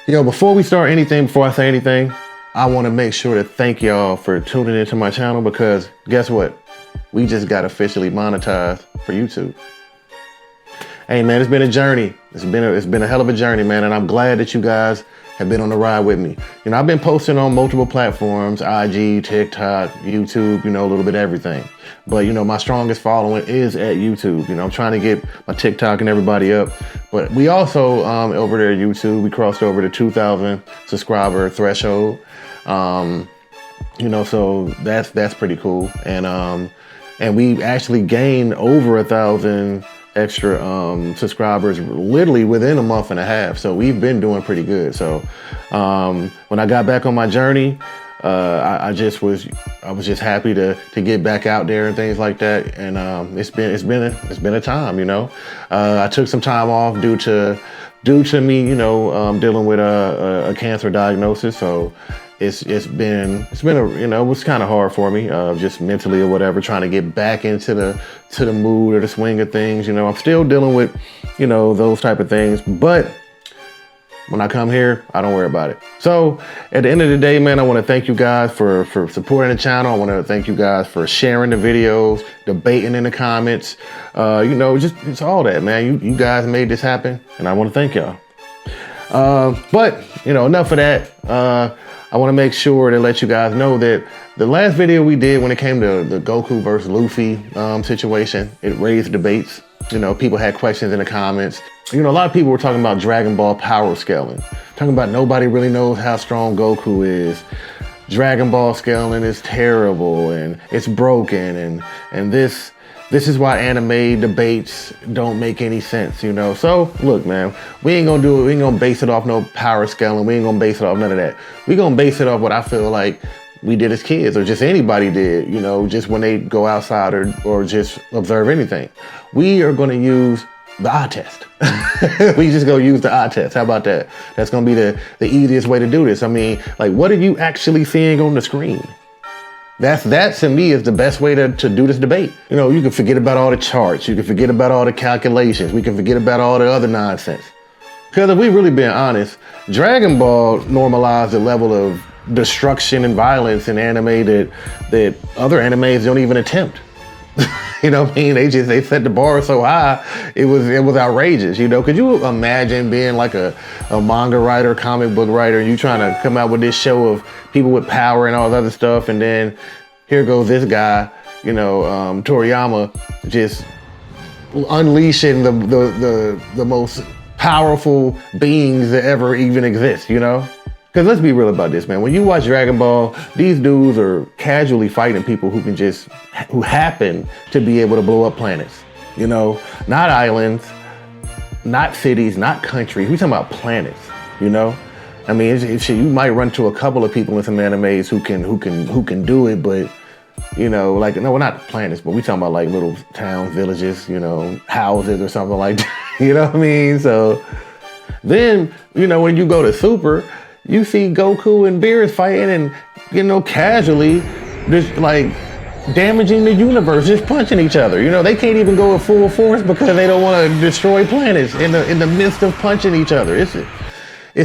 Yo, before we start anything, before I say anything, I want to make sure to thank y'all for tuning into my channel because guess what? We just got officially monetized for YouTube. Hey man, it's been a journey. It's been a hell of a journey, man, and I'm glad that you guys have been on the ride with me. You know, I've been posting on multiple platforms, IG, TikTok, YouTube, you know, a little bit of everything. But, you know, my strongest following is at YouTube. You know, I'm trying to get my TikTok and everybody up. But we also, over there at YouTube, we crossed over the 2,000 subscriber threshold. You know, so that's pretty cool. And we actually gained over 1,000 extra subscribers literally within a month and a half. So we've been doing pretty good. So when I got back on my journey, I was just happy to get back out there and things like that. And it's been a time, you know. I took some time off due to me, you know, dealing with a cancer diagnosis. So it's been a, you know, it was kind of hard for me, just mentally or whatever, trying to get back into the mood or the swing of things. You know, I'm still dealing with, you know, those type of things, but when I come here, I don't worry about it. So at the end of the day, man, I want to thank you guys for supporting the channel. I want to thank you guys for sharing the videos, debating in the comments. You know, it's all that, man. You guys made this happen, and I want to thank y'all. But, you know, enough of that. I want to make sure to let you guys know that the last video we did when it came to the Goku versus Luffy situation, it raised debates. You know, people had questions in the comments. You know, a lot of people were talking about Dragon Ball power scaling, talking about nobody really knows how strong Goku is. Dragon Ball scaling is terrible and it's broken, and this is why anime debates don't make any sense, you know? So look, man, we ain't gonna do it. We ain't gonna base it off no power scaling. We ain't gonna base it off none of that. We gonna base it off what I feel like we did as kids, or just anybody did, you know, just when they go outside or just observe anything. We are gonna use the eye test. We just gonna use the eye test. How about that? That's gonna be the easiest way to do this. I mean, like, what are you actually seeing on the screen? That to me is the best way to do this debate. You know, you can forget about all the charts. You can forget about all the calculations. We can forget about all the other nonsense. Because if we really being honest, Dragon Ball normalized the level of destruction and violence in anime that other animes don't even attempt. You know what I mean? They set the bar so high, it was outrageous, you know? Could you imagine being like a manga writer, comic book writer, and you trying to come out with this show of people with power and all this other stuff, and then here goes this guy, you know, Toriyama, just unleashing the most powerful beings that ever even exist, you know? Because let's be real about this, man. When you watch Dragon Ball, these dudes are casually fighting people who happen to be able to blow up planets. You know, not islands, not cities, not countries. We talking about planets, you know? I mean, you might run to a couple of people in some animes who can do it, but, you know, like, no, we're not planets, but we talking about like little towns, villages, you know, houses or something like that. You know what I mean? So then, you know, when you go to Super, you see Goku and Beerus fighting and, you know, casually just like damaging the universe, just punching each other. You know, they can't even go at full force because they don't want to destroy planets in the midst of punching each other. It's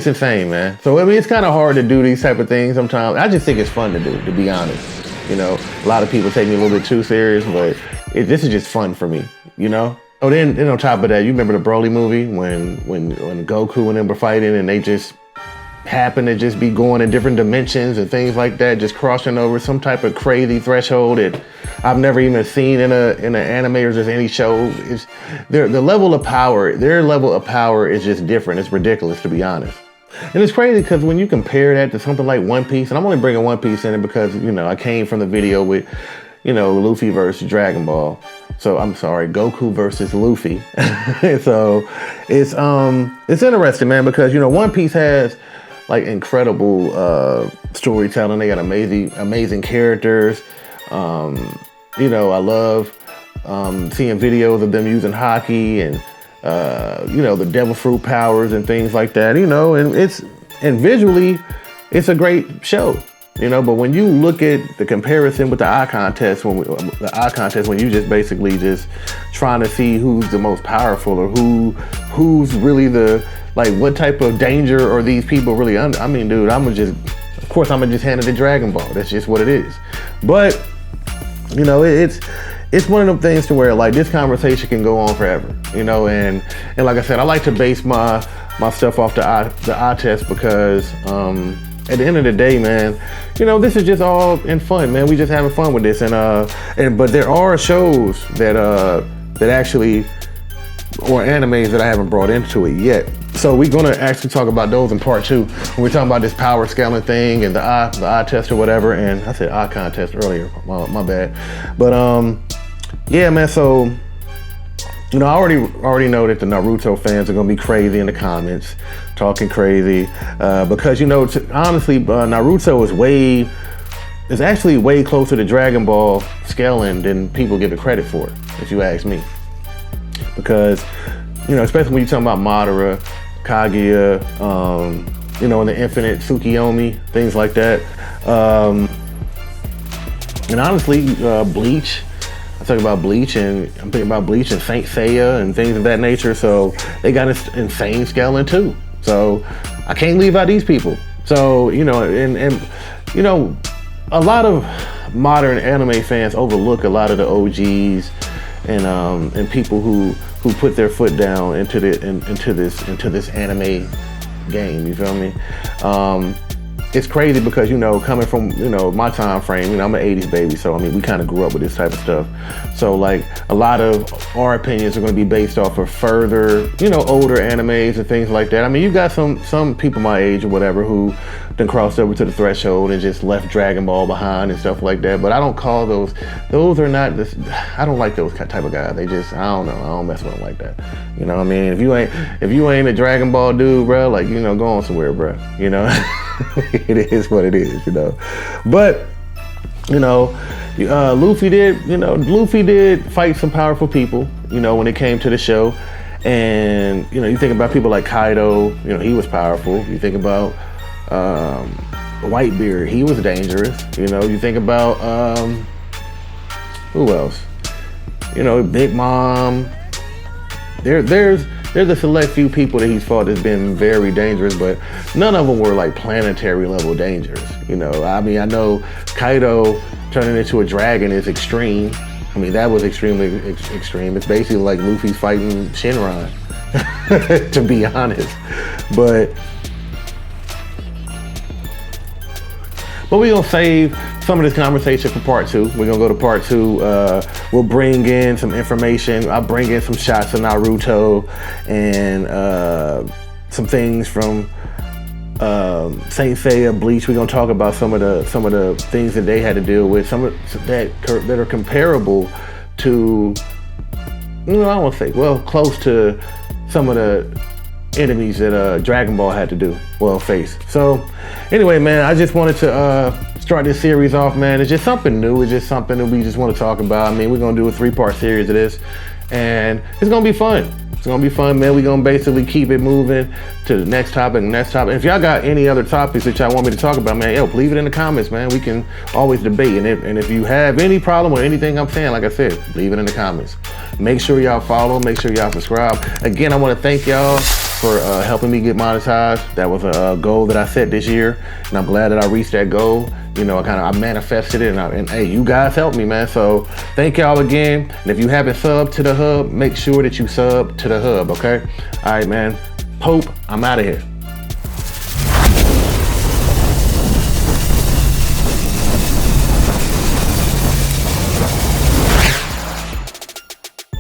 insane, man. So, I mean, it's kind of hard to do these type of things sometimes. I just think it's fun to do, to be honest. You know, a lot of people take me a little bit too serious, but this is just fun for me, you know? Oh, then on top of that, you remember the Broly movie when Goku and them were fighting and they just happen to just be going in different dimensions and things like that, just crossing over some type of crazy threshold that I've never even seen in an anime or just any show. It's their level of power. Their level of power is just different. It's ridiculous, to be honest. And it's crazy because when you compare that to something like One Piece, and I'm only bringing One Piece in it because, you know, I came from the video with, you know, Luffy versus Dragon Ball. So I'm sorry, Goku versus Luffy. So it's interesting, man, because, you know, One Piece has like incredible storytelling. They got amazing characters. You know, I love seeing videos of them using hockey and you know, the devil fruit powers and things like that. You know, and visually, it's a great show. You know, but when you look at the comparison with the eye contest, when you just basically just trying to see who's the most powerful or who's really the Like, what type of danger are these people really under? I mean, dude, of course, I'm gonna just hand it to Dragon Ball. That's just what it is. But, you know, it's one of them things to where, like, this conversation can go on forever, you know, and like I said, I like to base my stuff off the eye test because, at the end of the day, man, you know, this is just all in fun, man. We just having fun with this, but there are shows that actually, or animes that I haven't brought into it yet. So we're gonna actually talk about those in part 2 when we're talking about this power scaling thing and the eye test or whatever. And I said eye contest earlier, my bad. But yeah, man. So, you know, I already know that the Naruto fans are gonna be crazy in the comments, talking crazy, because, you know, honestly, Naruto is actually way closer to Dragon Ball scaling than people give it credit for, if you ask me. Because, you know, especially when you're talking about Madara, Kaguya, you know, and the Infinite Tsukiyomi, things like that. And honestly, Bleach. I talk about Bleach, and I'm thinking about Bleach and Saint Seiya and things of that nature. So they got insane scaling too. So I can't leave out these people. So, you know, and you know, a lot of modern anime fans overlook a lot of the OGs and people who put their foot down into this anime game. You feel me? It's crazy because, you know, coming from, you know, my time frame, you know, I'm an 80s baby, so I mean, we kind of grew up with this type of stuff. So, like, a lot of our opinions are going to be based off of further, you know, older animes and things like that. I mean, you got some people my age or whatever who then crossed over to the threshold and just left Dragon Ball behind and stuff like that. But I don't call those are not this. I don't like those type of guys. They just, I don't know, I don't mess with them like that. You know what I mean? If you ain't a Dragon Ball dude, bro, like, you know, go on somewhere, bro. You know. It is what it is, you know. But, you know, Luffy did fight some powerful people, you know, when it came to the show. And, you know, you think about people like Kaido, you know, he was powerful. You think about Whitebeard, he was dangerous. You know, you think about who else? You know, Big Mom. There's a select few people that he's fought that's been very dangerous, but none of them were like planetary level dangerous. You know, I mean, I know Kaido turning into a dragon is extreme. I mean, that was extremely extreme. It's basically like Luffy's fighting Shenron, to be honest. But we're gonna save some of this conversation for part 2. We're gonna go to part 2. We'll bring in some information. I'll bring in some shots of Naruto and some things from Saint Seiya, Bleach. We're gonna talk about some of the things that they had to deal with, that are comparable to, you know, I don't want to say, well, close to some of the enemies that Dragon Ball had to face. So anyway, man, I just wanted to start this series off, man. It's just something new. It's just something that we just want to talk about. I mean, we're gonna do a 3-part series of this, and it's gonna be fun. It's gonna be fun, man. We're gonna basically keep it moving to the next topic and next topic. If y'all got any other topics that y'all want me to talk about, man, leave it in the comments, man. We can always debate. And if you have any problem with anything I'm saying, like I said, leave it in the comments. Make sure y'all follow. Make sure y'all subscribe. Again, I want to thank y'all for helping me get monetized. That was a goal that I set this year, and I'm glad that I reached that goal. You know, I manifested it, and hey, you guys helped me, man. So thank y'all again. And if you haven't subbed to the hub, make sure that you sub to the hub, okay? All right, man. Pope, I'm out of here.